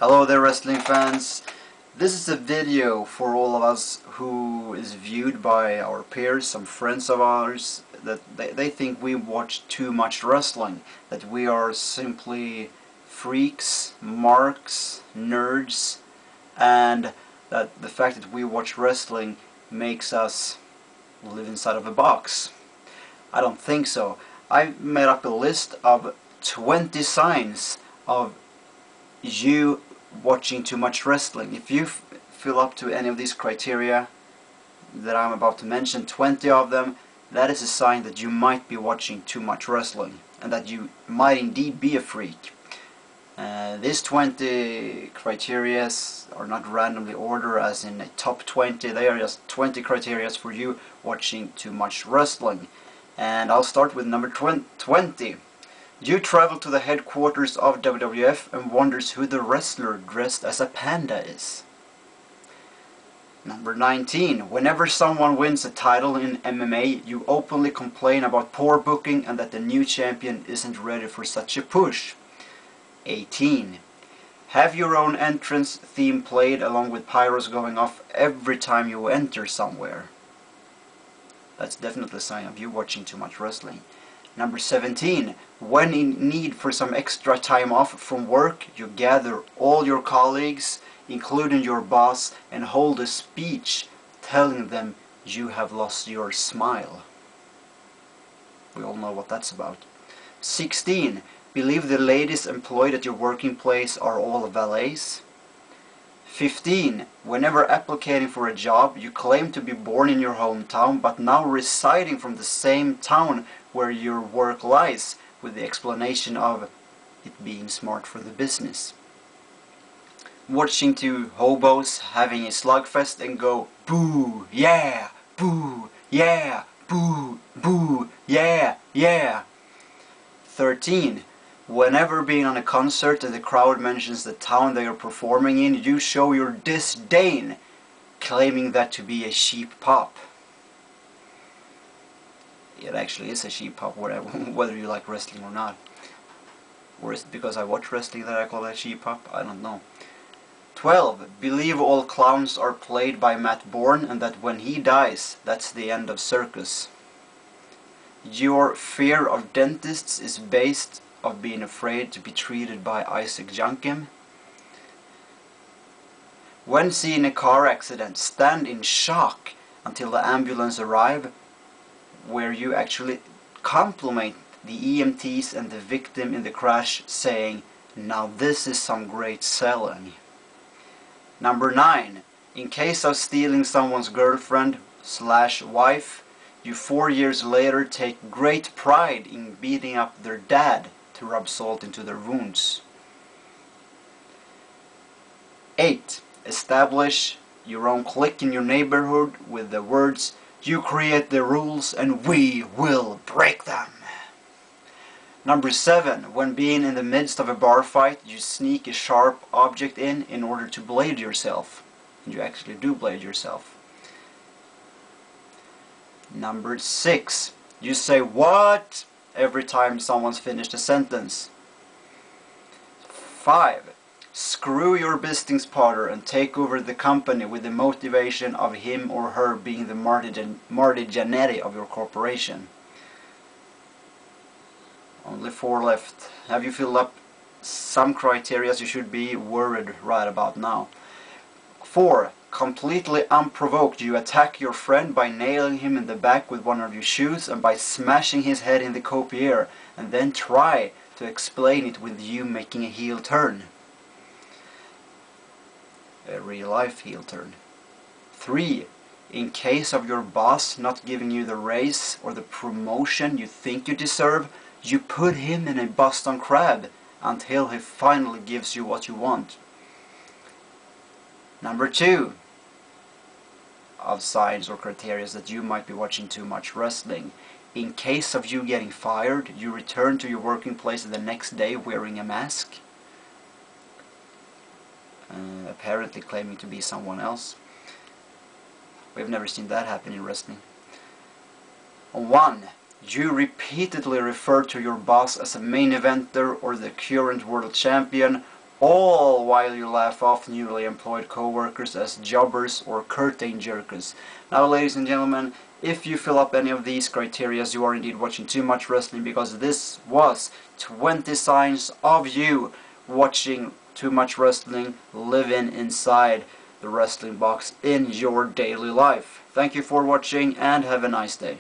Hello there, wrestling fans. This is a video for all of us who is viewed by our peers, some friends of ours, that they think we watch too much wrestling, that we are simply freaks, marks, nerds, and that the fact that we watch wrestling makes us live inside of a box. I don't think so. I made up a list of 20 signs of you watching too much wrestling. If you fill up to any of these criteria that I'm about to mention, 20 of them, that is a sign that you might be watching too much wrestling and that you might indeed be a freak. These 20 criteria are not randomly ordered as in a top 20, they are just 20 criteria for you watching too much wrestling. And I'll start with number 20. You travel to the headquarters of WWF and wonders who the wrestler dressed as a panda is. Number 19. Whenever someone wins a title in MMA, you openly complain about poor booking and that the new champion isn't ready for such a push. 18. Have your own entrance theme played along with pyros going off every time you enter somewhere. That's definitely a sign of you watching too much wrestling. Number 17. When in need for some extra time off from work, you gather all your colleagues, including your boss, and hold a speech telling them you have lost your smile. We all know what that's about. 16. Believe the ladies employed at your working place are all valets. 15. Whenever applying for a job, you claim to be born in your hometown but now residing from the same town where your work lies, with the explanation of it being smart for the business. Watching two hobos having a slugfest and go boo, yeah, boo, yeah, boo, boo, yeah, yeah. 13. Whenever being on a concert and the crowd mentions the town they are performing in, you show your disdain, claiming that to be a cheap pop. It actually is a cheap pop, whether you like wrestling or not. Or is it because I watch wrestling that I call it a cheap pop? I don't know. 12. Believe all clowns are played by Matt Bourne and that when he dies, that's the end of circus. Your fear of dentists is based of being afraid to be treated by Isaac Junkim. When seeing a car accident, stand in shock until the ambulance arrive, where you actually compliment the EMTs and the victim in the crash, saying, "Now this is some great selling." Number 9. In case of stealing someone's girlfriend/wife, you 4 years later take great pride in beating up their dad to rub salt into their wounds. 8. Establish your own clique in your neighborhood with the words, "You create the rules and we will break them." Number 7. When being in the midst of a bar fight, you sneak a sharp object in order to blade yourself. And you actually do blade yourself. Number 6. You say "what" every time someone's finished a sentence. 5. Screw your business partner and take over the company with the motivation of him or her being the Marty Jannetty of your corporation. Only 4 left. Have you filled up some criteria you should be worried right about now? 4. Completely unprovoked, you attack your friend by nailing him in the back with one of your shoes and by smashing his head in the copier, and then try to explain it with you making a heel turn. A real life heel turn. 3. In case of your boss not giving you the raise or the promotion you think you deserve, you put him in a Boston Crab until he finally gives you what you want. Number 2 of signs or criteria that you might be watching too much wrestling. In case of you getting fired, you return to your working place the next day wearing a mask, apparently claiming to be someone else. We've never seen that happen in wrestling. 1. You repeatedly refer to your boss as a main eventer or the current world champion, all while you laugh off newly employed co-workers as jobbers or curtain jerkers. Now, ladies and gentlemen, if you fill up any of these criteria, you are indeed watching too much wrestling, because this was 20 signs of you watching too much wrestling, living inside the wrestling box in your daily life. Thank you for watching and have a nice day.